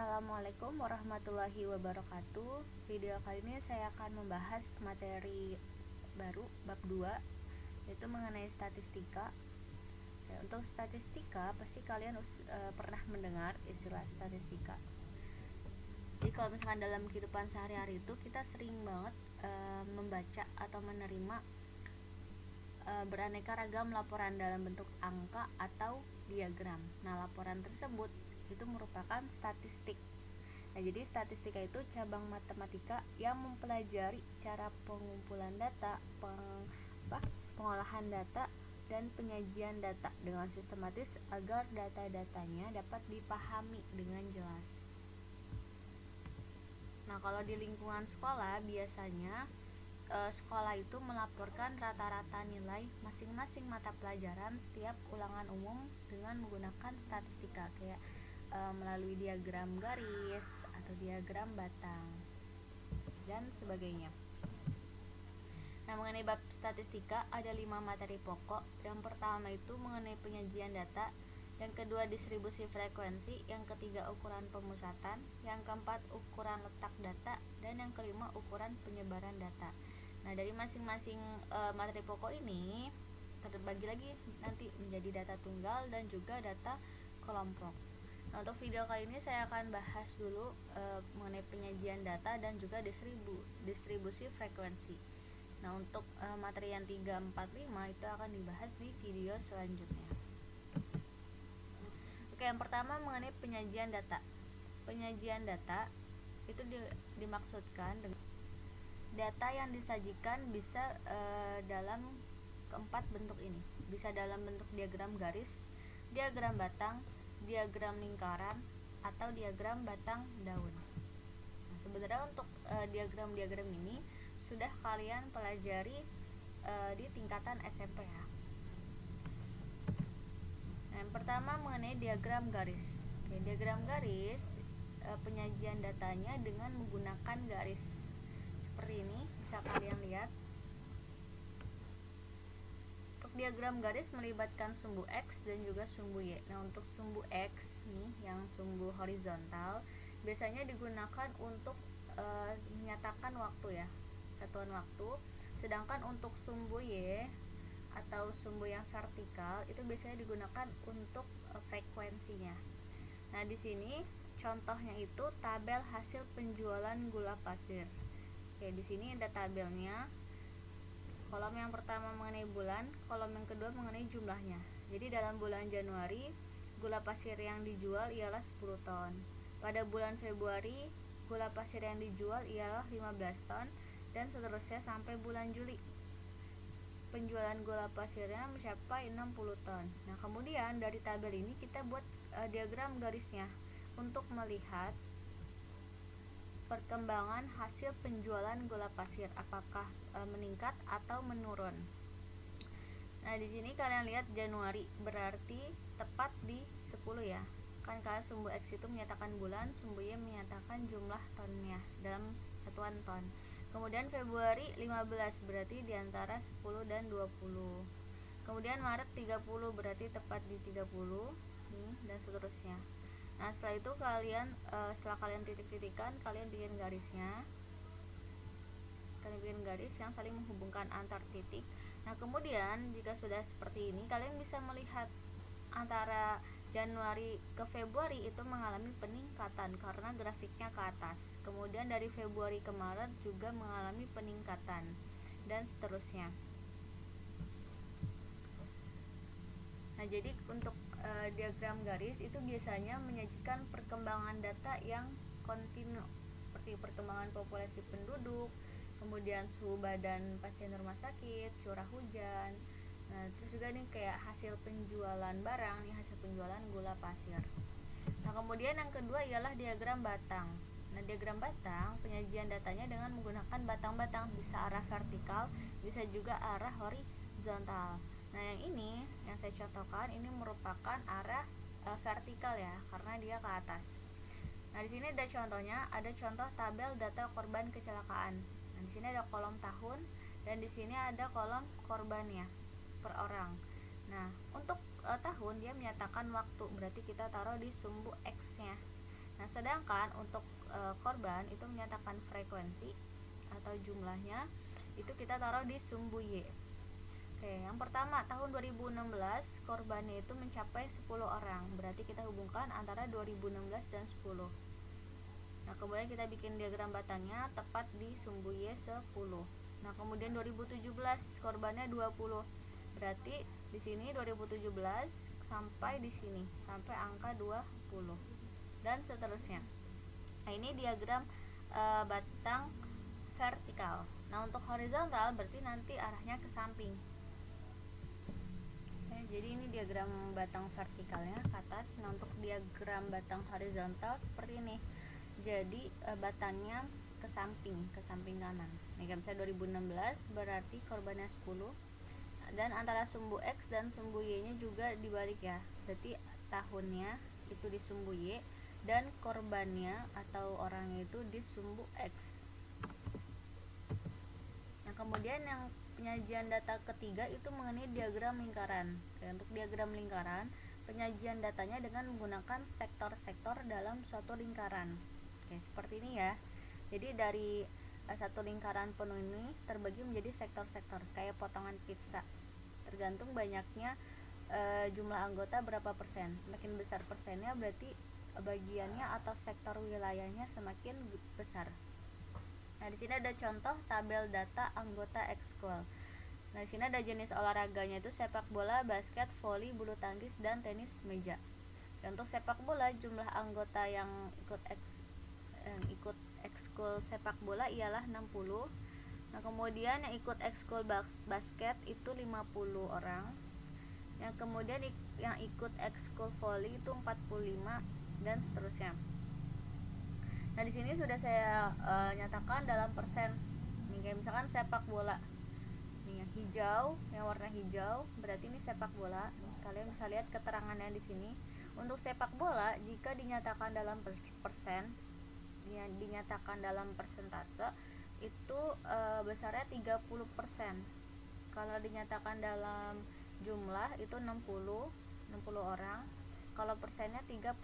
Assalamualaikum warahmatullahi wabarakatuh. Video kali ini saya akan membahas materi baru bab 2, yaitu mengenai statistika. Untuk statistika pasti kalian pernah mendengar istilah statistika. Jadi kalau misalkan dalam kehidupan sehari-hari itu kita sering banget membaca atau menerima beraneka ragam laporan dalam bentuk angka atau diagram. Nah, laporan tersebut itu merupakan statistik. Nah, jadi statistika itu cabang matematika yang mempelajari cara pengumpulan data, pengolahan data, dan penyajian data dengan sistematis agar data-datanya dapat dipahami dengan jelas. Nah, kalau di lingkungan sekolah biasanya sekolah itu melaporkan rata-rata nilai masing-masing mata pelajaran setiap ulangan umum dengan menggunakan statistika, kayak melalui diagram garis atau diagram batang dan sebagainya. Nah, mengenai bab statistika ada 5 materi pokok. Yang pertama itu mengenai penyajian data, yang kedua distribusi frekuensi, yang ketiga ukuran pemusatan, yang keempat ukuran letak data, dan yang kelima ukuran penyebaran data. Nah, dari masing-masing materi pokok ini terbagi lagi nanti menjadi data tunggal dan juga data kelompok. Nah, untuk video kali ini saya akan bahas dulu mengenai penyajian data dan juga distribusi frekuensi. Nah, untuk materi yang 3, 4, 5 itu akan dibahas di video selanjutnya. Oke, yang pertama mengenai penyajian data. Penyajian data itu dimaksudkan dengan data yang disajikan bisa dalam keempat bentuk ini. Bisa dalam bentuk diagram garis, diagram batang, diagram lingkaran, atau diagram batang daun. Nah, sebenarnya untuk diagram-diagram ini sudah kalian pelajari di tingkatan SMP ya. Nah, yang pertama mengenai diagram garis. Oke, diagram garis penyajian datanya dengan menggunakan garis seperti ini, bisa kalian lihat. Untuk diagram garis melibatkan sumbu X dan juga sumbu Y. Nah, untuk sumbu X nih yang sumbu horizontal biasanya digunakan untuk menyatakan waktu ya, satuan waktu. Sedangkan untuk sumbu Y atau sumbu yang vertikal itu biasanya digunakan untuk frekuensinya. Nah, di sini contohnya itu tabel hasil penjualan gula pasir. Oke, di sini ada tabelnya. Kolom yang pertama mengenai bulan, kolom yang kedua mengenai jumlahnya. Jadi dalam bulan Januari, gula pasir yang dijual ialah 10 ton. Pada bulan Februari, gula pasir yang dijual ialah 15 ton, dan seterusnya sampai bulan Juli. Penjualan gula pasirnya mencapai 60 ton. Nah, kemudian dari tabel ini kita buat diagram garisnya untuk melihat perkembangan hasil penjualan gula pasir, apakah meningkat atau menurun. Nah, di sini kalian lihat Januari berarti tepat di 10 ya. Kan kalau sumbu X itu menyatakan bulan, sumbu Y menyatakan jumlah tonnya dalam satuan ton. Kemudian Februari 15 berarti di antara 10 dan 20. Kemudian Maret 30 berarti tepat di 30 nih, dan seterusnya. Nah, setelah itu setelah kalian titik-titikkan, kalian bikin garisnya. Kalian bikin garis yang saling menghubungkan antar titik. Nah, kemudian jika sudah seperti ini, kalian bisa melihat antara Januari ke Februari itu mengalami peningkatan karena grafiknya ke atas. Kemudian dari Februari ke Maret juga mengalami peningkatan, dan seterusnya. Nah, jadi untuk diagram garis itu biasanya menyajikan perkembangan data yang kontinu, seperti perkembangan populasi penduduk, kemudian suhu badan pasien rumah sakit, curah hujan. Nah, terus juga nih kayak hasil penjualan barang, nih hasil penjualan gula pasir. Nah, kemudian yang kedua ialah diagram batang. Nah, diagram batang penyajian datanya dengan menggunakan batang-batang, bisa arah vertikal, bisa juga arah horizontal. Nah, yang ini yang saya contohkan ini merupakan arah vertikal ya, karena dia ke atas. Nah, di sini ada contohnya, ada contoh tabel data korban kecelakaan. Nah, di sini ada kolom tahun dan di sini ada kolom korbannya per orang. Nah, untuk tahun dia menyatakan waktu, berarti kita taruh di sumbu X-nya. Nah, sedangkan untuk korban itu menyatakan frekuensi atau jumlahnya itu kita taruh di sumbu Y. Oke, yang pertama tahun 2016 korbannya itu mencapai 10 orang. Berarti kita hubungkan antara 2016 dan 10. Nah, kemudian kita bikin diagram batangnya tepat di sumbu Y 10. Nah, kemudian 2017 korbannya 20. Berarti di sini 2017 sampai di sini sampai angka 20 dan seterusnya. Nah, ini diagram batang vertikal. Nah, untuk horizontal berarti nanti arahnya ke samping. Oke, jadi ini diagram batang vertikalnya ke atas. Nah, untuk diagram batang horizontal seperti ini. Jadi batangnya ke samping kanan. Nih, misalnya 2016 berarti korbannya 10. Dan antara sumbu X dan sumbu Y nya juga dibalik ya. Berarti tahunnya itu di sumbu Y dan korbannya atau orangnya itu di sumbu X. Nah, kemudian yang penyajian data ketiga itu mengenai diagram lingkaran. Oke, untuk diagram lingkaran, penyajian datanya dengan menggunakan sektor-sektor dalam suatu lingkaran. Oke, seperti ini ya. Jadi dari satu lingkaran penuh ini terbagi menjadi sektor-sektor kayak potongan pizza. Tergantung banyaknya jumlah anggota berapa persen. Semakin besar persennya berarti bagiannya atau sektor wilayahnya semakin besar. Nah, di sini ada contoh tabel data anggota ekskul. Nah, di sini ada jenis olahraganya itu sepak bola, basket, voli, bulu tangkis, dan tenis meja. Dan untuk sepak bola jumlah anggota yang ikut ekskul sepak bola ialah 60. Nah, kemudian yang ikut ekskul basket itu 50 orang. Yang kemudian yang ikut ekskul voli itu 45 dan seterusnya. Nah, di sini sudah saya nyatakan dalam persen. Nih, kayak misalkan sepak bola. Nih, yang hijau, yang warna hijau berarti ini sepak bola. Kalian bisa lihat keterangannya di sini. Untuk sepak bola jika dinyatakan dalam persen, yang dinyatakan dalam persentase itu besarnya 30%. Kalau dinyatakan dalam jumlah itu 60 orang. Kalau persennya 30%.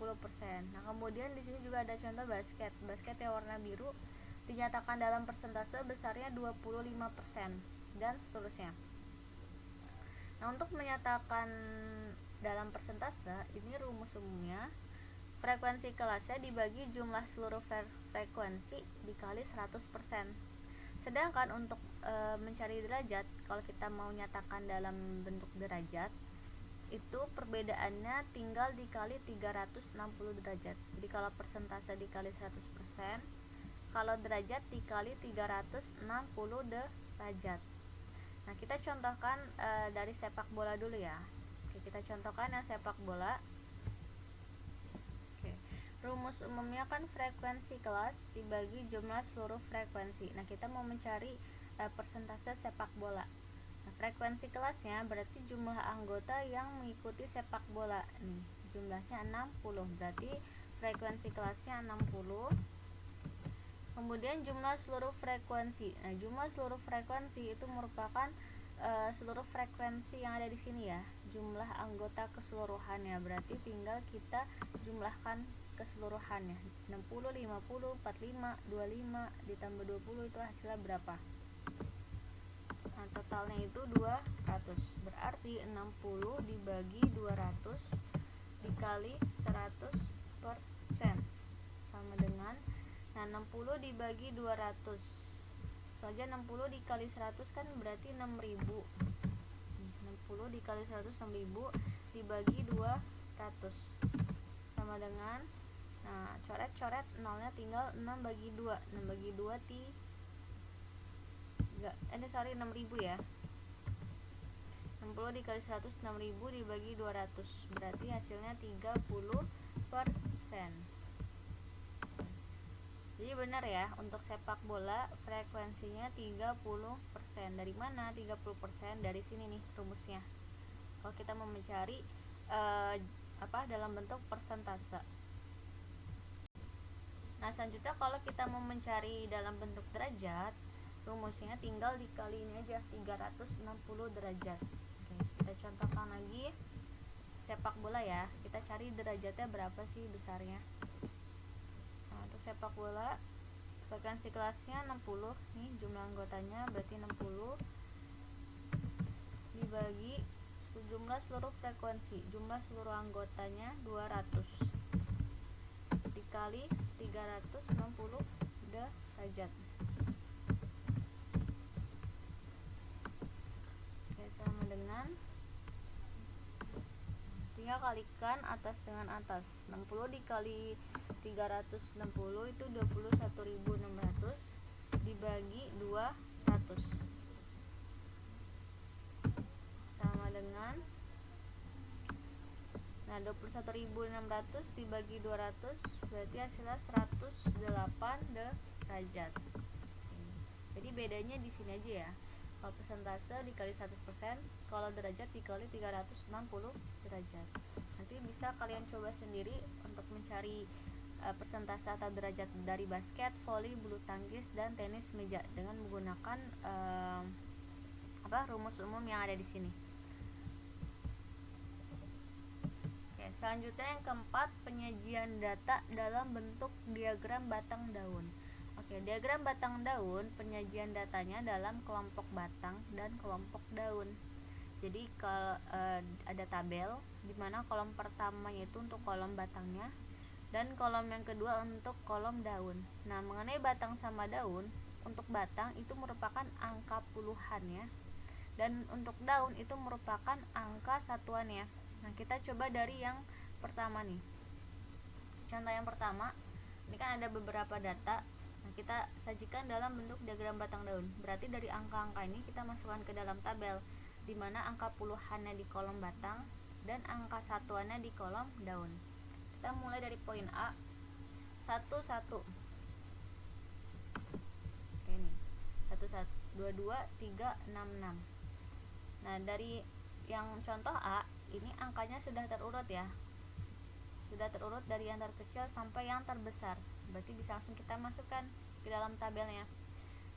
Nah, kemudian di sini juga ada contoh basket. Basket yang warna biru dinyatakan dalam persentase besarnya 25% dan seterusnya. Nah, untuk menyatakan dalam persentase ini rumus umumnya frekuensi kelasnya dibagi jumlah seluruh frekuensi dikali 100%. Sedangkan untuk mencari derajat, kalau kita mau nyatakan dalam bentuk derajat, itu perbedaannya tinggal dikali 360 derajat. Jadi kalau persentase dikali 100%, kalau derajat dikali 360 derajat. Nah, kita contohkan dari sepak bola dulu ya. Oke, kita contohkan yang sepak bola. Rumus umumnya kan frekuensi kelas dibagi jumlah seluruh frekuensi. Nah, kita mau mencari persentase sepak bola. Nah, frekuensi kelasnya berarti jumlah anggota yang mengikuti sepak bola. Nih, jumlahnya 60. Berarti frekuensi kelasnya 60. Kemudian jumlah seluruh frekuensi. Nah, jumlah seluruh frekuensi itu merupakan seluruh frekuensi yang ada di sini ya. Jumlah anggota keseluruhannya. Berarti tinggal kita jumlahkan keseluruhannya 60, 50, 45, 25 ditambah 20 itu hasilnya berapa? Nah, totalnya itu 200. Berarti 60 dibagi 200 dikali 100% sama dengan 60 dibagi 200. Saja 60 dikali 100 kan berarti 6000. 60 dikali 100 6000 dibagi 200 sama dengan, nah, coret-coret nolnya tinggal 6 bagi 2. 6 bagi 2 6000 ya. 60 dikali 100 6000 dibagi 200. Berarti hasilnya 30%. Jadi benar ya, untuk sepak bola frekuensinya 30%. Dari mana 30%? Dari sini nih rumusnya. Kalau kita mau mencari dalam bentuk persentase. Nah, selanjutnya kalau kita mau mencari dalam bentuk derajat, rumusnya tinggal dikali ini aja, 360 derajat. Oke, kita contohkan lagi sepak bola ya. Kita cari derajatnya berapa sih besarnya. untuk sepak bola frekuensi kelasnya 60 nih, jumlah anggotanya berarti 60 dibagi jumlah seluruh frekuensi, jumlah seluruh anggotanya 200 dikali 360 derajat. Oke, sama dengan tinggal kalikan atas dengan atas. 60 dikali 360 itu 21.600 dibagi 200 sama dengan 21.600 dibagi 200 berarti hasilnya 108 derajat. Jadi bedanya di sini aja ya. Kalau persentase dikali 100%, kalau derajat dikali 360 derajat. Nanti bisa kalian coba sendiri untuk mencari persentase atau derajat dari basket, voli, bulu tangkis, dan tenis meja dengan menggunakan rumus umum yang ada di sini. Oke, selanjutnya yang keempat, penyajian data dalam bentuk diagram batang daun. Oke, diagram batang daun, penyajian datanya dalam kelompok batang dan kelompok daun. Jadi kalau ada tabel di mana kolom pertamanya itu untuk kolom batangnya dan kolom yang kedua untuk kolom daun. Nah, mengenai batang sama daun, untuk batang itu merupakan angka puluhannya dan untuk daun itu merupakan angka satuannya. Nah, kita coba dari yang pertama nih. Contoh yang pertama, ini kan ada beberapa data. Nah, kita sajikan dalam bentuk diagram batang daun. Berarti dari angka-angka ini kita masukkan ke dalam tabel, di mana angka puluhannya di kolom batang dan angka satuannya di kolom daun. Kita mulai dari poin A, 11. Ini 11, 22, 3, 66. Nah, dari yang contoh A, ini angkanya sudah terurut ya. Sudah terurut dari yang terkecil sampai yang terbesar. Berarti bisa langsung kita masukkan ke dalam tabelnya.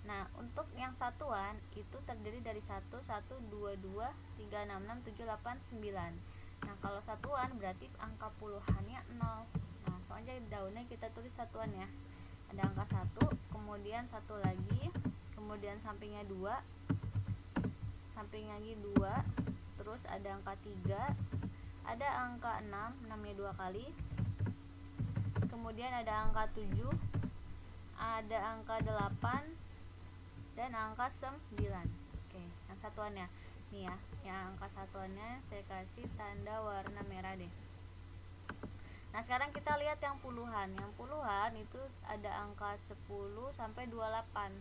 Nah, untuk yang satuan itu terdiri dari 1, 1, 2, 2, 3, 6, 6, 7, 8, 9. Nah, kalau satuan berarti angka puluhannya 0. Nah, soalnya di daunnya kita tulis satuannya. Ada angka 1, kemudian 1 lagi, kemudian sampingnya 2, sampingnya lagi 2, terus ada angka 3, ada angka 6, 6-nya 2 kali, kemudian ada angka 7, ada angka 8, dan angka 9. Oke, yang satuannya nih ya, yang angka satuannya saya kasih tanda warna merah deh. Nah, sekarang kita lihat yang puluhan. Yang puluhan itu ada angka 10 sampai 28.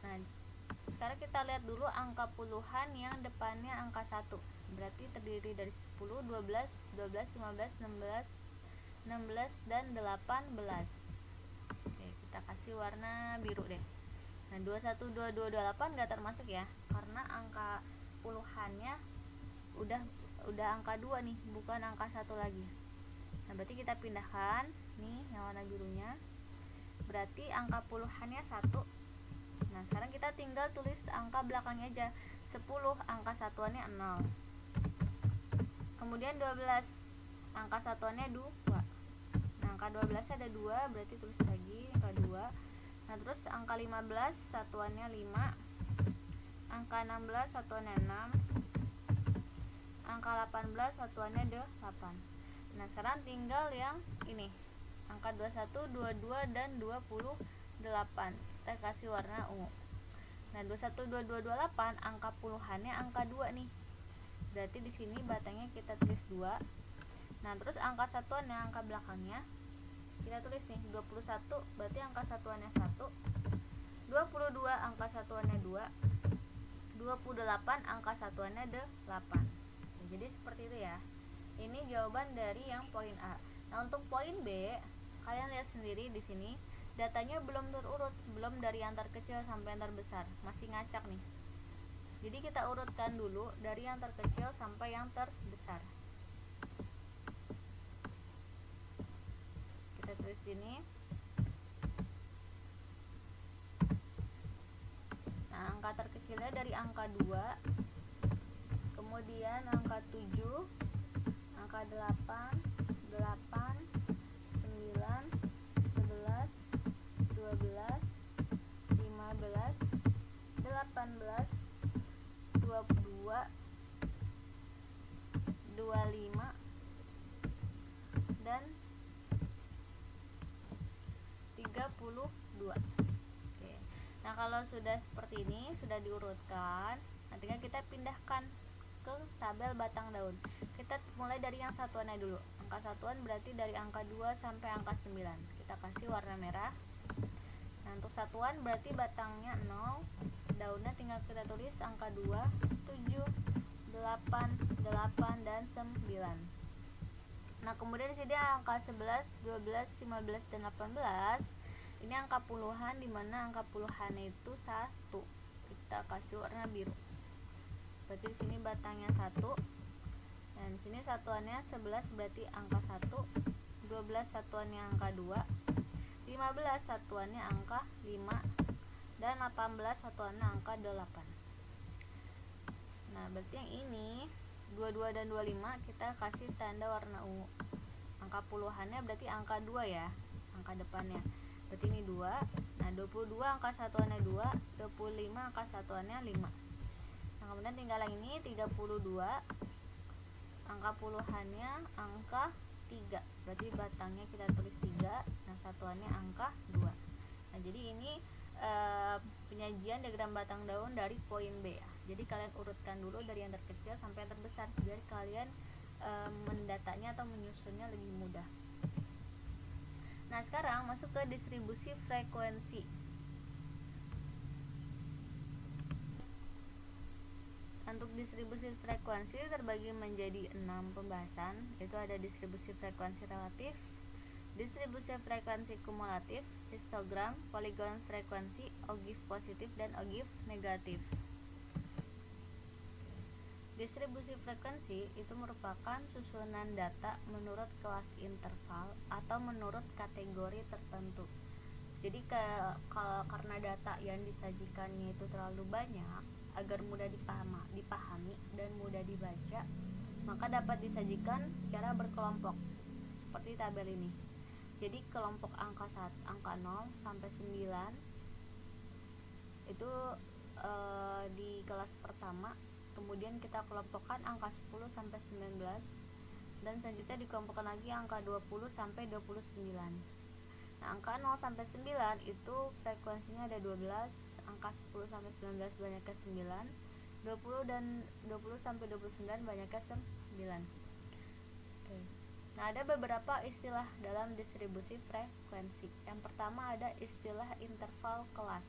Nah, sekarang kita lihat dulu angka puluhan yang depannya angka 1. Berarti terdiri dari 10, 12, 12, 15, 16, 16 dan 18. Oke, kita kasih warna biru deh. Nah, 21, 22, 28 enggak termasuk ya, karena angka puluhannya udah angka 2 nih, bukan angka 1 lagi. Nah, berarti kita pindahkan nih yang warna birunya. Berarti angka puluhannya 1. Nah, sekarang kita tinggal tulis angka belakangnya aja. 10 angka satuannya 0. Kemudian 12 angka satuannya 2. Nah, angka 12 ada 2, berarti tulis lagi angka 2. Nah, terus angka 15 satuannya 5. Angka 16 satuannya 6. Angka 18 satuannya 8. Nah, sekarang tinggal yang ini. Angka 21, 22 dan 28. Kita kasih warna ungu. Nah, 21, 22, 28 angka puluhannya angka 2 nih. Berarti di sini batangnya kita tulis 2. Nah, terus angka satuannya, angka belakangnya kita tulis nih 21, berarti angka satuannya 1. 22 angka satuannya 2. 28 angka satuannya 8. Nah, jadi seperti itu ya. Ini jawaban dari yang poin A. Nah, untuk poin B, kalian lihat sendiri di sini datanya belum terurut, belum dari yang terkecil sampai yang terbesar, masih ngacak nih. Jadi kita urutkan dulu dari yang terkecil sampai yang terbesar. Kita tulis sini. Nah, angka terkecilnya dari angka 2, kemudian angka 7, angka 8, 8, 9, 2. Oke. Nah, kalau sudah seperti ini, sudah diurutkan, nantinya kita pindahkan ke tabel batang daun. Kita mulai dari yang satuannya dulu. Angka satuan berarti dari angka 2 sampai angka 9. Kita kasih warna merah. Nah, untuk satuan berarti batangnya 0, daunnya tinggal kita tulis angka 2, 7, 8, 8 dan 9. Nah, kemudian di sini angka 11, 12, 15 dan 18. Ini angka puluhan, dimana angka puluhannya itu 1. Kita kasih warna biru. Berarti di sini batangnya 1. Dan di sini satuannya 11 berarti angka 1, 12 satuannya angka 2, 15 satuannya angka 5, dan 18 satuannya angka 8. Nah, berarti yang ini 22 dan 25 kita kasih tanda warna ungu. Angka puluhannya berarti angka 2 ya, angka depannya. Berarti ini 2. Nah, 22 angka satuannya 2, 25 angka satuannya 5. Nah, kemudian tinggal yang ini 32. Angka puluhannya angka 3. Berarti batangnya kita tulis 3. Nah, satuannya angka 2. Nah, jadi ini penyajian diagram batang daun dari poin B ya. Jadi kalian urutkan dulu dari yang terkecil sampai yang terbesar biar kalian mendatanya atau menyusunnya lebih mudah. Nah, sekarang masuk ke distribusi frekuensi. Untuk distribusi frekuensi terbagi menjadi 6 pembahasan, yaitu ada distribusi frekuensi relatif, distribusi frekuensi kumulatif, histogram, poligon frekuensi, ogive positif dan ogive negatif. Distribusi frekuensi itu merupakan susunan data menurut kelas interval atau menurut kategori tertentu. Jadi karena data yang disajikannya itu terlalu banyak, agar mudah dipahami dan mudah dibaca, maka dapat disajikan secara berkelompok seperti tabel ini. Jadi kelompok angka 0 sampai 9 itu di kelas pertama, kemudian kita kelompokkan angka 10 sampai 19, dan selanjutnya dikelompokkan lagi angka 20 sampai 29. Nah, angka 0 sampai 9 itu frekuensinya ada 12, angka 10 sampai 19 banyaknya 9, 20 dan 20 sampai 29 banyaknya 9. Oke. Nah, ada beberapa istilah dalam distribusi frekuensi. Yang pertama ada istilah interval kelas.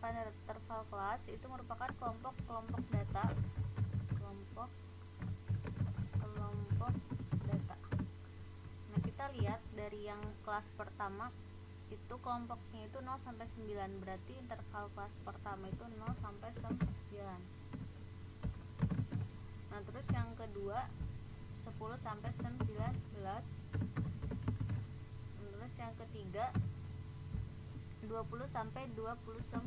Interval kelas itu merupakan kelompok data. Kelompok data. Nah, kita lihat dari yang kelas pertama itu kelompoknya itu 0 sampai 9, berarti interval kelas pertama itu 0 sampai 9. Nah, terus yang kedua 10 sampai 19. Terus yang ketiga 20 sampai 29.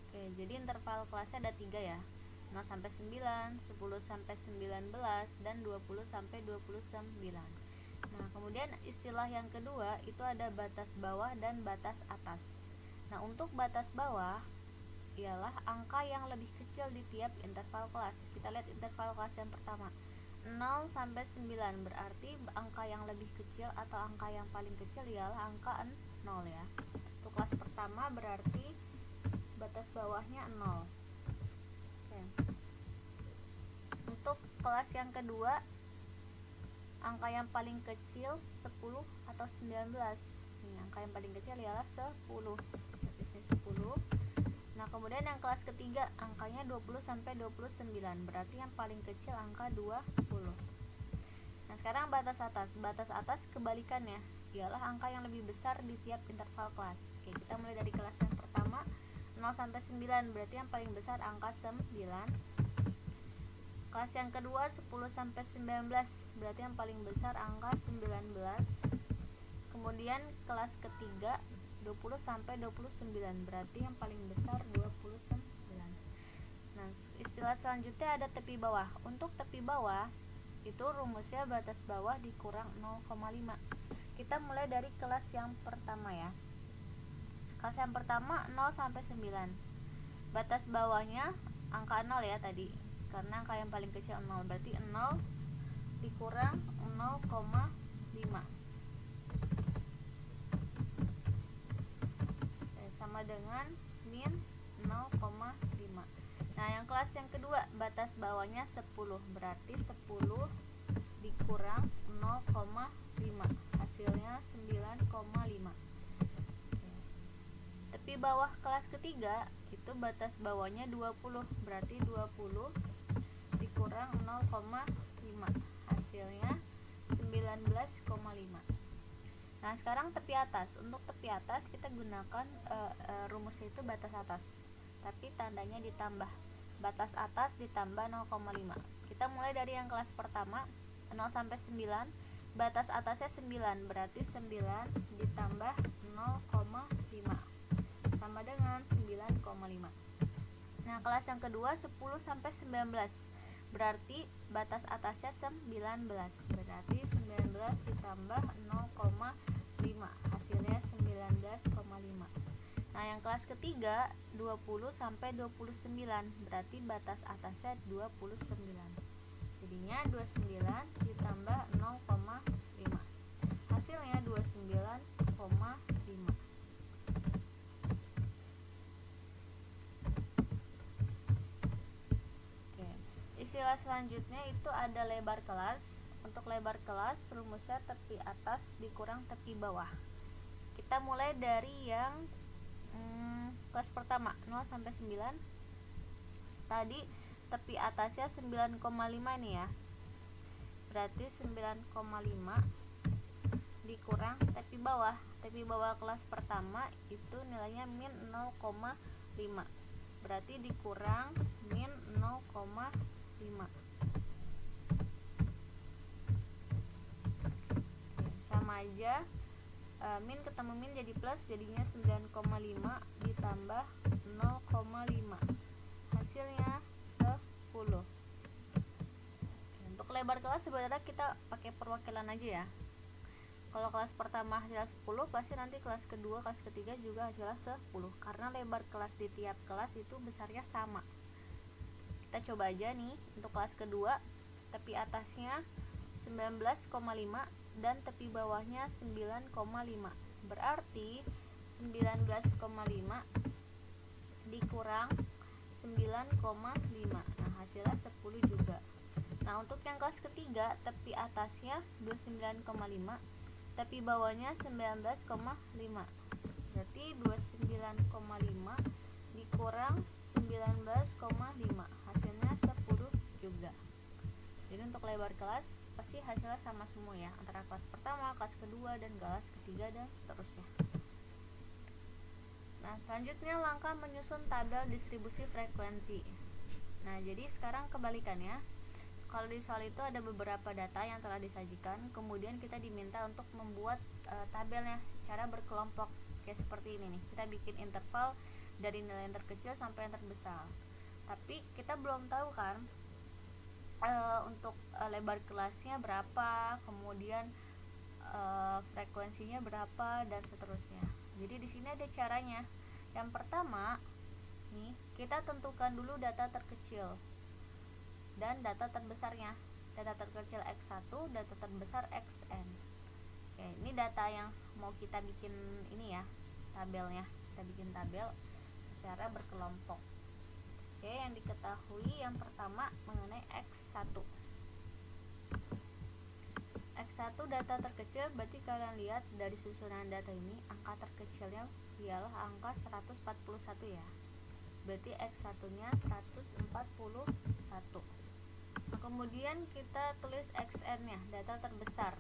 Oke, jadi interval kelasnya ada 3 ya. 0 sampai 9, 10 sampai 19, dan 20 sampai 29. Nah, kemudian istilah yang kedua itu ada batas bawah dan batas atas. Nah, untuk batas bawah ialah angka yang lebih kecil di tiap interval kelas. Kita lihat interval kelas yang pertama 0 sampai 9, berarti angka yang lebih kecil atau angka yang paling kecil ialah angka 0 ya. Untuk kelas pertama berarti batas bawahnya 0. Oke. Untuk kelas yang kedua angka yang paling kecil 10 atau 19. Ini angka yang paling kecil ialah 10. Berarti 10. Nah, kemudian yang kelas ketiga angkanya 20 sampai 29, berarti yang paling kecil angka 20. Nah, sekarang batas atas. Batas atas kebalikannya ialah angka yang lebih besar di tiap interval kelas. Oke, kita mulai dari kelas yang pertama 0 sampai 9, berarti yang paling besar angka 9. Kelas yang kedua 10 sampai 19, berarti yang paling besar angka 19. Kemudian kelas ketiga 20 sampai 29, berarti yang paling besar 29. Nah, istilah selanjutnya ada tepi bawah. Untuk tepi bawah itu rumusnya batas bawah dikurang 0,5. Kita mulai dari kelas yang pertama ya. Kelas yang pertama 0 sampai 9. Batas bawahnya angka 0 ya tadi. Karena angka yang paling kecil 0, berarti 0 dikurang 0,5. Sama dengan min 0,5. Nah, yang kelas yang kedua, batas bawahnya 10, berarti 10 dikurang 0,5, hasilnya 9,5. Tepi bawah kelas ketiga itu batas bawahnya 20, berarti 20 dikurang 0,5, hasilnya 19,5. Nah, sekarang tepi atas. Untuk tepi atas kita gunakan rumusnya itu batas atas, tapi tandanya ditambah. Batas atas ditambah 0,5. Kita mulai dari yang kelas pertama, 0 sampai 9. Batas atasnya 9, berarti 9 ditambah 0,5 sama dengan 9,5. Nah, kelas yang kedua 10 sampai 19. Berarti batas atasnya 19, berarti 19 ditambah 0,5, hasilnya 19,5. Nah, yang kelas ketiga 20 sampai 29, berarti batas atasnya 29. Jadinya 29 ditambah 0,5, hasilnya 29,5. Oke, istilah selanjutnya itu ada lebar kelas. Untuk lebar kelas rumusnya tepi atas dikurang tepi bawah. Kita mulai dari yang kelas pertama 0 sampai 9. Tadi tepi atasnya 9,5 nih ya. Berarti 9,5 dikurang tepi bawah. Tepi bawah kelas pertama itu nilainya min 0,5. Berarti dikurang min 0,5. Sama aja, min ketemu min jadi plus, jadinya 9,5 ditambah 0,5, hasilnya 10. Untuk lebar kelas sebenarnya kita pakai perwakilan aja ya. Kalau kelas pertama hasilnya 10, pasti nanti kelas kedua, kelas ketiga juga hasilnya 10, karena lebar kelas di tiap kelas itu besarnya sama. Kita coba aja nih, untuk kelas kedua tepi atasnya 19,5 dan tepi bawahnya 9,5. Berarti 19,5 dikurang 9,5. Nah, hasilnya 10 juga. Nah, untuk yang kelas ketiga tepi atasnya 29,5, tepi bawahnya 19,5. Berarti 29,5 dikurang 19,5, hasilnya 10 juga. Jadi untuk lebar kelas pasti hasilnya sama semua ya, antara kelas pertama, kelas kedua, dan kelas ketiga, dan seterusnya. Nah, selanjutnya langkah menyusun tabel distribusi frekuensi. Nah, jadi sekarang kebalikannya. Kalau di soal itu ada beberapa data yang telah disajikan, kemudian kita diminta untuk membuat tabelnya secara berkelompok. Kayak seperti ini nih, kita bikin interval dari nilai yang terkecil sampai yang terbesar. Tapi kita belum tahu kan untuk lebar kelasnya berapa, kemudian frekuensinya berapa, dan seterusnya. Jadi di sini ada caranya. Yang pertama, nih kita tentukan dulu data terkecil dan data terbesarnya. Data terkecil x1, data terbesar xn. Oke, ini data yang mau kita bikin ini ya, tabelnya. Kita bikin tabel secara berkelompok. Oke, yang diketahui yang pertama mengenai x1. X1 data terkecil, berarti kalian lihat dari susunan data ini, angka terkecilnya ialah angka 141 ya. Berarti X1 nya 141. Nah, kemudian kita tulis XN nya, data terbesar.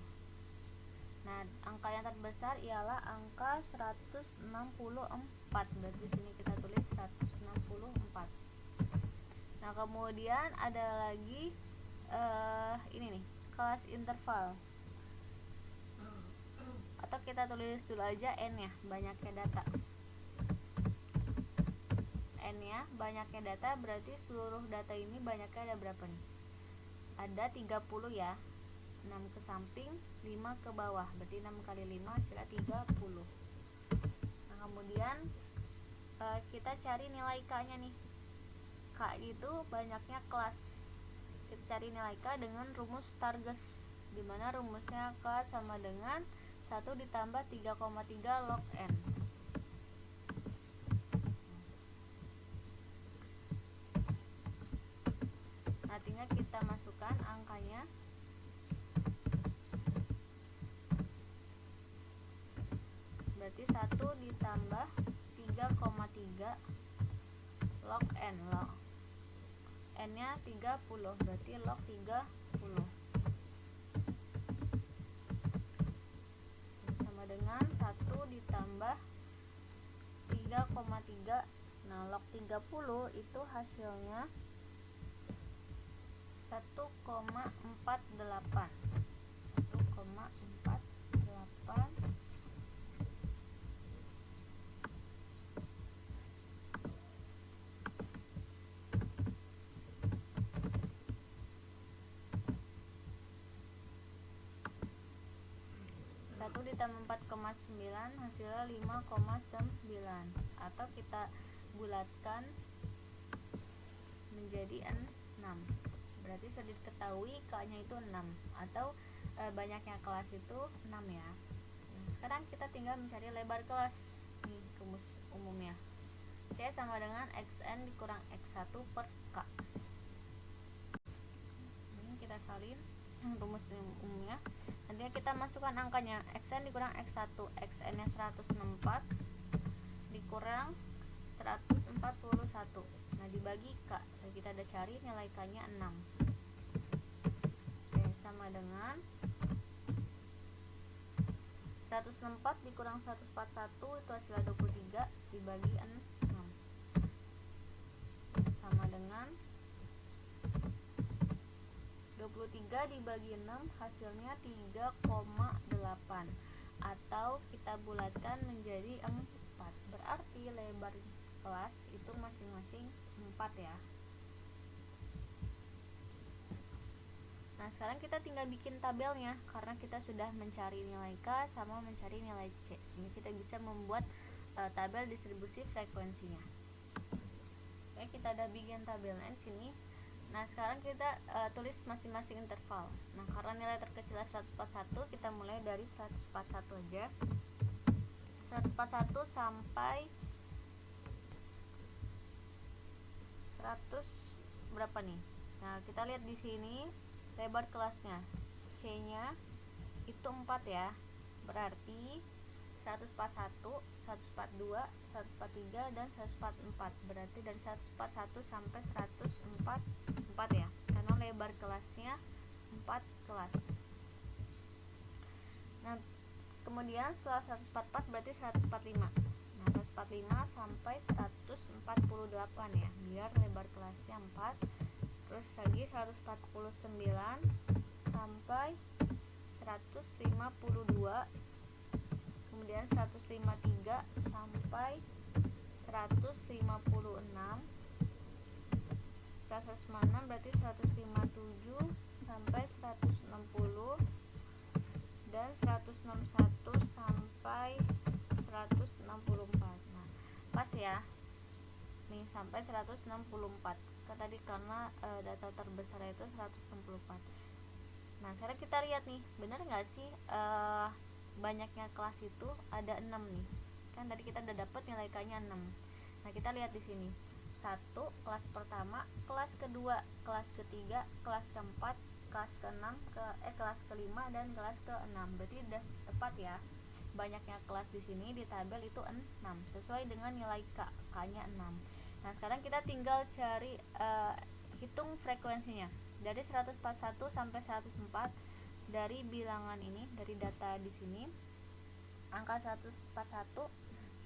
Nah, angka yang terbesar ialah angka 164. Berarti sini kita tulis 164. Nah, kemudian ada lagi ini nih, kelas interval. Atau kita tulis dulu aja N nya, banyaknya data. N nya banyaknya data, berarti seluruh data ini banyaknya ada berapa nih? Ada 30 ya. 6 ke samping, 5 ke bawah. Berarti 6 kali 5 hasilnya 30. Nah, kemudian kita cari nilai K nya nih. K itu banyaknya kelas. kita cari nilai K dengan rumus Stargess, dimana rumusnya K sama dengan 1 ditambah 3,3 log N. Nah, tinggal kita masukkan angkanya. Berarti 1 ditambah 3,3 log N. Log N nya 30, berarti log 30 sama dengan 1 ditambah 3,3. Nah, log 30 itu hasilnya 1,48. 1,48 1 ditambah 4,9 hasilnya 5,9, atau kita bulatkan menjadi 6. Berarti sudah diketahui K nya itu 6, atau banyaknya kelas itu 6 ya. Nah, sekarang kita tinggal mencari lebar kelas. Nih rumus umumnya, C sama dengan XN dikurang X1 per K. Ini kita salin rumus umumnya. Nanti kita masukkan angkanya. Xn dikurang X1, Xn nya 164 dikurang 141. Nah, dibagi K. Jadi kita ada cari nilai K nya 6. Oke, sama dengan 164 dikurang 141 itu hasilnya 23 dibagi 6. Sama dengan 23 dibagi 6 hasilnya 3,8, atau kita bulatkan menjadi 4. Berarti lebar kelas itu masing-masing 4 ya. Nah, sekarang kita tinggal bikin tabelnya, karena kita sudah mencari nilai K sama mencari nilai C, sehingga kita bisa membuat tabel distribusi frekuensinya. Oke, kita udah bikin tabelnya di sini. Nah, sekarang kita tulis masing-masing interval. Nah, karena nilai terkecilnya 141, kita mulai dari 141 aja. 141 sampai 100 berapa nih? Nah, kita lihat di sini lebar kelasnya. C-nya itu 4 ya. Berarti 141, 142, 143 dan 144. Berarti dari 141 sampai 144 ya. Karena lebar kelasnya 4 kelas. Nah, kemudian setelah 144 berarti 145. Nah, 145 sampai 148 ya, biar lebar kelasnya 4. Terus lagi 149 sampai 152. Kemudian 153 sampai 156. 156 berarti 157 sampai 160, dan 161 sampai 164. Nah, pas ya. Nih sampai 164. Tadi karena data terbesar itu 164. Nah, sekarang kita lihat nih, benar nggak sih banyaknya kelas itu ada 6 nih. Kan tadi kita udah dapat nilai K-nya 6. Nah, kita lihat di sini. 1 kelas pertama, kelas kedua, kelas ketiga, kelas keempat, kelas ke-6, kelas ke-5 dan kelas ke-6. Berarti udah tepat ya. Banyaknya kelas di sini di tabel itu 6 sesuai dengan nilai K. K-nya 6. Nah, sekarang kita tinggal cari hitung frekuensinya. Dari 141 sampai 104, dari bilangan ini, dari data di sini, angka 141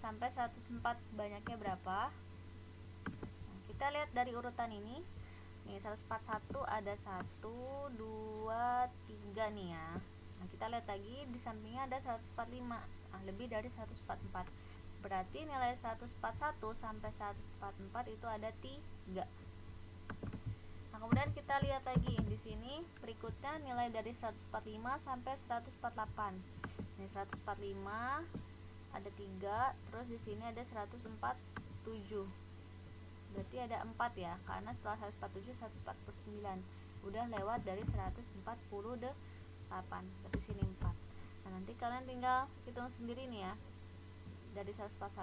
sampai 104 banyaknya berapa? Nah, kita lihat dari urutan ini. Nih, 141 ada 1, 2, 3 nih ya. Nah, kita lihat lagi di sampingnya ada 145. Nah, lebih dari 144. Berarti nilai 141 sampai 144 itu ada 3. Nah, kemudian kita lihat lagi di sini berikutnya nilai dari 145 sampai 148. Ini 145 ada 3, terus di sini ada 147. Berarti ada 4 ya, karena setelah 147 149. udah lewat dari 148, berarti sini 4. Nah, nanti kalian tinggal hitung sendiri nih ya, dari 149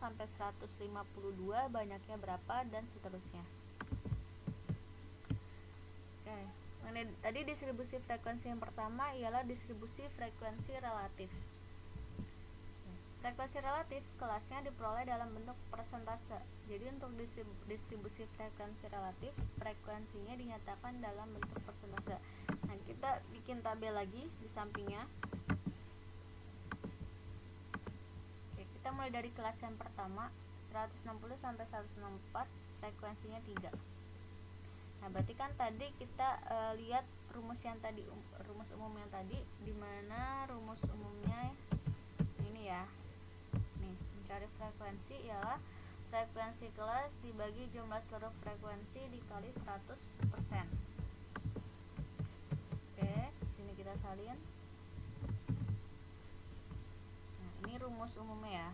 sampai 152 banyaknya berapa dan seterusnya. Oke, tadi distribusi frekuensi yang pertama ialah distribusi frekuensi relatif. Frekuensi relatif kelasnya diperoleh dalam bentuk persentase. Jadi untuk distribusi frekuensi relatif, frekuensinya dinyatakan dalam bentuk persentase. Nah, kita bikin tabel lagi di sampingnya. Oke, kita mulai dari kelas yang pertama, 160 sampai 164, frekuensinya 3. Nah, berarti kan tadi kita lihat rumus yang tadi, rumus umum yang tadi, dimana rumus umumnya ini ya. Mencari frekuensi ialah frekuensi kelas dibagi jumlah seluruh frekuensi dikali 100%. Oke, sini kita salin. Nah, ini rumus umumnya ya.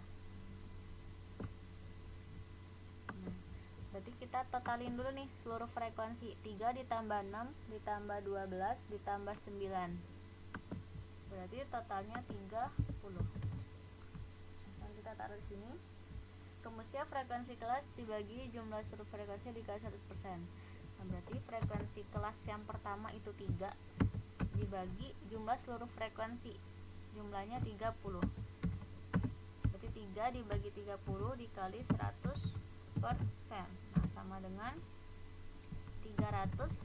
Berarti kita totalin dulu nih seluruh frekuensi. 3 ditambah 6 ditambah 12 ditambah 9. Berarti totalnya 30. Kita taruh di sini. Rumusnya frekuensi kelas dibagi jumlah seluruh frekuensi dikali 100%. Nah, berarti frekuensi kelas yang pertama itu 3 dibagi jumlah seluruh frekuensi, jumlahnya 30. Berarti 3 dibagi 30 dikali 100%. Nah, sama dengan 300.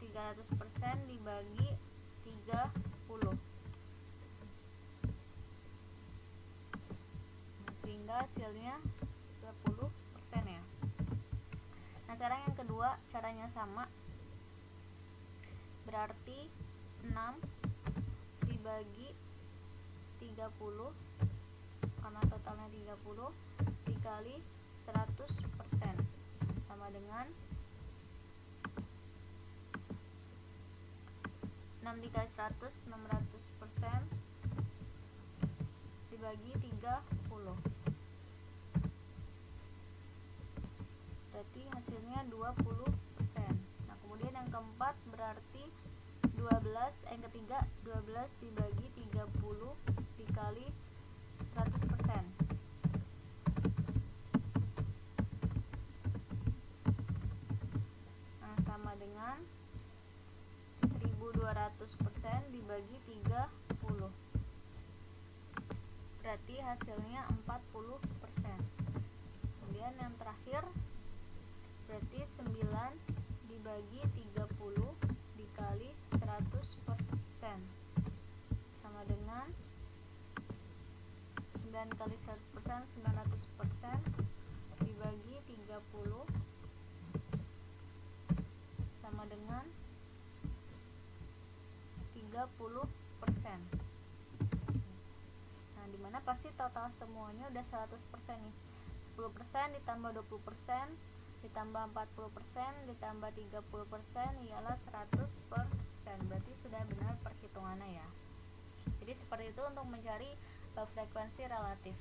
300% dibagi 30. Sehingga hasilnya 10% ya. Nah, sekarang yang kedua caranya sama. Berarti 6 dibagi 30, karena totalnya 30, dikali 100%, sama dengan 6 dikali 100, 600%, dibagi 30. Berarti hasilnya 20%. Nah, kemudian yang keempat berarti 12 dibagi 30 dikali 100%. Nah, sama dengan 1200% dibagi 30. Berarti hasilnya 40%. Kemudian yang terakhir berarti 9 dibagi 30 dikali 100%, sama dengan 9 kali 100%, 900%, dibagi 30, sama dengan 30%. Nah, dimana pasti total semuanya udah 100% nih. 10% ditambah 20% ditambah 40% ditambah 30% ialah 100%. Berarti sudah benar perhitungannya ya. Jadi seperti itu untuk mencari frekuensi relatif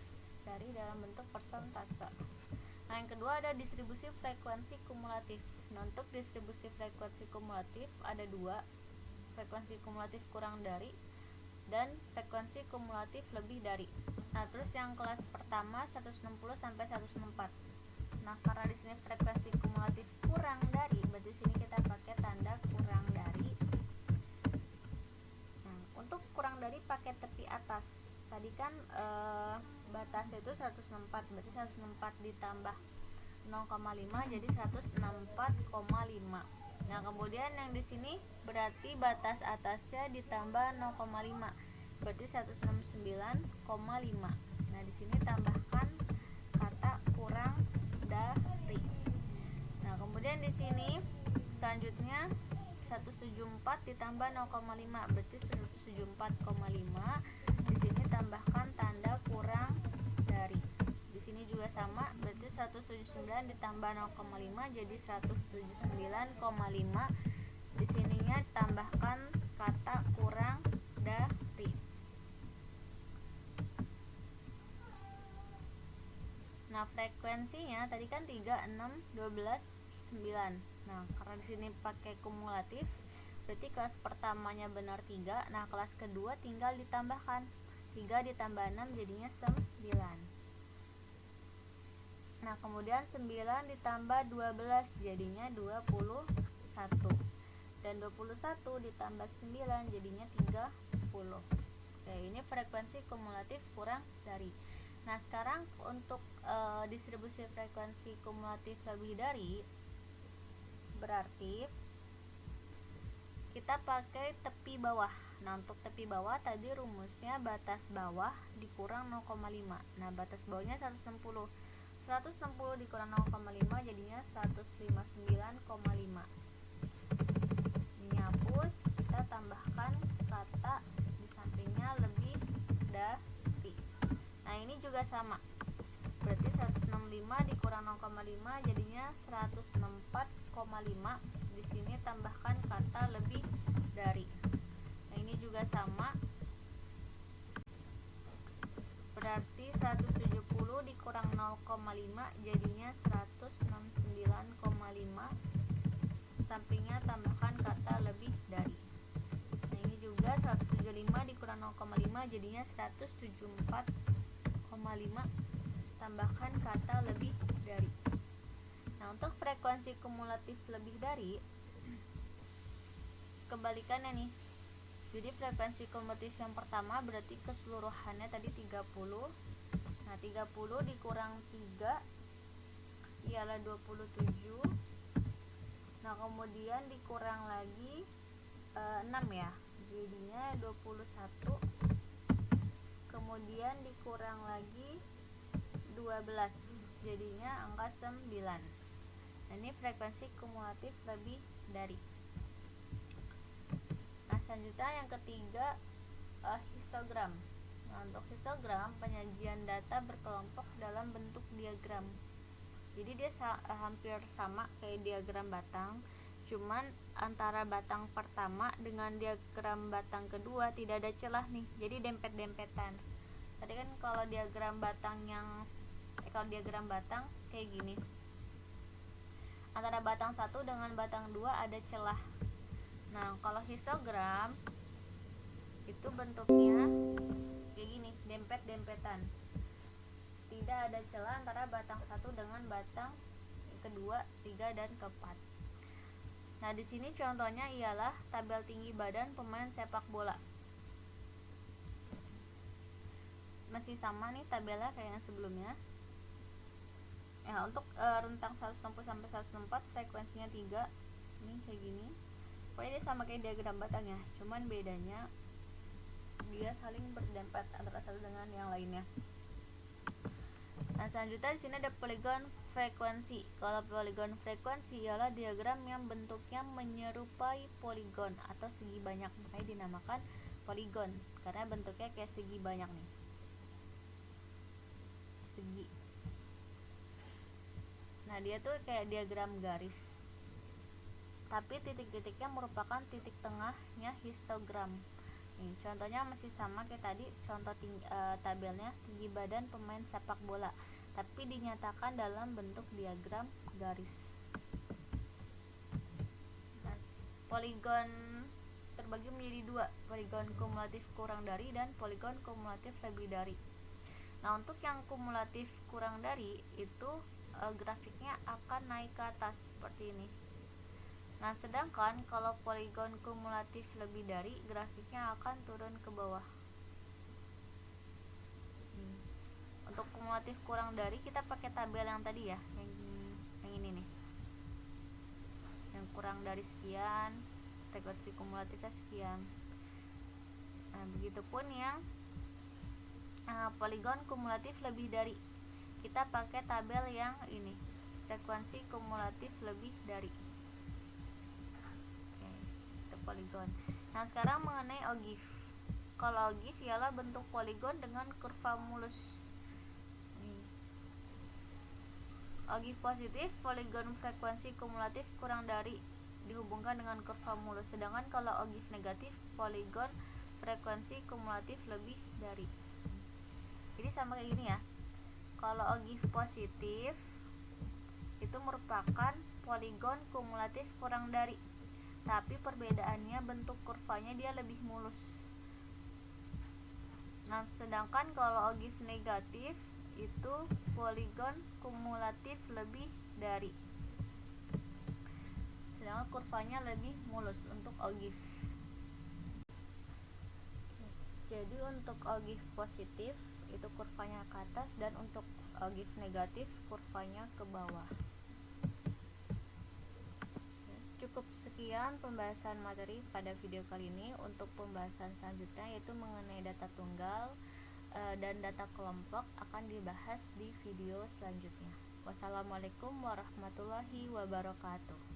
dari dalam bentuk persentase. Nah, yang kedua ada distribusi frekuensi kumulatif. Nah, untuk distribusi frekuensi kumulatif ada dua, frekuensi kumulatif kurang dari dan frekuensi kumulatif lebih dari. Nah, terus yang kelas pertama 160 sampai 164. Nah, karena di sini frekuensi kumulatif kurang dari, berarti sini kita pakai tanda kurang dari. Nah, untuk kurang dari pakai tepi atas. Tadi kan batas itu 164, berarti 164 ditambah 0,5 jadi 164,5. Nah, kemudian yang di sini berarti batas atasnya ditambah 0,5, berarti 169,5. Nah, di sini tambahkan kata kurang dari. Nah, kemudian di sini selanjutnya 174 ditambah 0,5 berarti 174,5. Di sini tambahkan tanda kurang dari. Di sini juga sama, berarti 179 ditambah 0,5 jadi 179,5. Di sininya tambahkan kata kurang dari. Nah, frekuensinya tadi kan 3, 6, 12, 9. Nah, karena di sini pakai kumulatif, berarti kelas pertamanya benar 3. Nah, kelas kedua tinggal ditambahkan 3 ditambah 6 jadinya 9. Nah, kemudian 9 ditambah 12 jadinya 21. Dan 21 ditambah 9 jadinya 30. Oke, ini frekuensi kumulatif kurang dari. Nah, sekarang untuk distribusi frekuensi kumulatif lebih dari, berarti kita pakai tepi bawah. Nah, untuk tepi bawah tadi rumusnya batas bawah dikurang 0,5. Nah, batas bawahnya 160. 160 dikurang 0,5 jadinya 159,5. Ini hapus, kita tambahkan kata di sampingnya lebih dari. Nah, ini juga sama. Berarti 165 dikurang 0,5 jadinya 164,5. Di sini tambahkan kata lebih dari. Nah, ini juga sama. Berarti 170 dikurang 0,5 jadinya 169,5. Sampingnya tambahkan kata lebih dari. Nah, ini juga 175 dikurang 0,5 jadinya 174,5. Tambahkan kata lebih dari. Nah, untuk frekuensi kumulatif lebih dari, kebalikannya nih. Jadi frekuensi kumulatif yang pertama berarti keseluruhannya tadi 30. Nah, 30 dikurang 3 ialah 27. Nah, kemudian dikurang lagi 6 ya, jadinya 21. Kemudian dikurang lagi 12, jadinya angka 9. Nah, ini frekuensi kumulatif lebih dari. Nah, selanjutnya yang ketiga, histogram. Nah, untuk histogram, penyajian data berkelompok dalam bentuk diagram. Jadi dia hampir sama kayak diagram batang, cuman antara batang pertama dengan diagram batang kedua tidak ada celah nih, jadi dempet-dempetan. Tadi kan kalau diagram batang kayak gini, antara batang satu dengan batang dua ada celah. Nah, kalau histogram itu bentuknya kayak gini, dempet-dempetan, tidak ada celah antara batang satu dengan batang kedua, tiga, dan keempat. Nah, di sini contohnya ialah tabel tinggi badan pemain sepak bola. Masih sama nih tabelnya kayak yang sebelumnya. Ya, untuk rentang 160 sampai 164 frekuensinya 3. Ini kayak gini. Pokoknya dia sama kayak diagram batang ya, cuman bedanya dia saling berdempet antara satu dengan yang lainnya. Nah, selanjutnya di sini ada poligon frekuensi. Kalau poligon frekuensi ialah diagram yang bentuknya menyerupai poligon atau segi banyak, makanya dinamakan poligon karena bentuknya kayak segi banyak nih. Segi. Nah, dia tuh kayak diagram garis. Tapi titik-titiknya merupakan titik tengahnya histogram. Nih, contohnya masih sama kayak tadi, contoh tabelnya tinggi badan pemain sepak bola, tapi dinyatakan dalam bentuk diagram garis. Nah, poligon terbagi menjadi dua, poligon kumulatif kurang dari dan poligon kumulatif lebih dari. Nah, untuk yang kumulatif kurang dari itu grafiknya akan naik ke atas seperti ini. Nah, sedangkan kalau poligon kumulatif lebih dari, grafiknya akan turun ke bawah. Untuk kumulatif kurang dari, kita pakai tabel yang tadi ya, yang ini nih. Yang kurang dari sekian, frekuensi kumulatifnya sekian. Nah, begitupun yang poligon kumulatif lebih dari, kita pakai tabel yang ini, frekuensi kumulatif lebih dari. Poligon. Nah, sekarang mengenai ogive. Kalau ogive ialah bentuk poligon dengan kurva mulus. Ogive positif, poligon frekuensi kumulatif kurang dari dihubungkan dengan kurva mulus. Sedangkan kalau ogive negatif, poligon frekuensi kumulatif lebih dari. Jadi sama kayak gini ya. Kalau ogive positif itu merupakan poligon kumulatif kurang dari, tapi perbedaannya bentuk kurvanya dia lebih mulus. Nah, sedangkan kalau ogive negatif itu poligon kumulatif lebih dari, sedangkan kurvanya lebih mulus untuk ogive. Jadi untuk ogive positif itu kurvanya ke atas, dan untuk ogive negatif kurvanya ke bawah. Cukup sekian pembahasan materi pada video kali ini. Untuk pembahasan selanjutnya yaitu mengenai data tunggal dan data kelompok akan dibahas di video selanjutnya. Wassalamualaikum warahmatullahi wabarakatuh.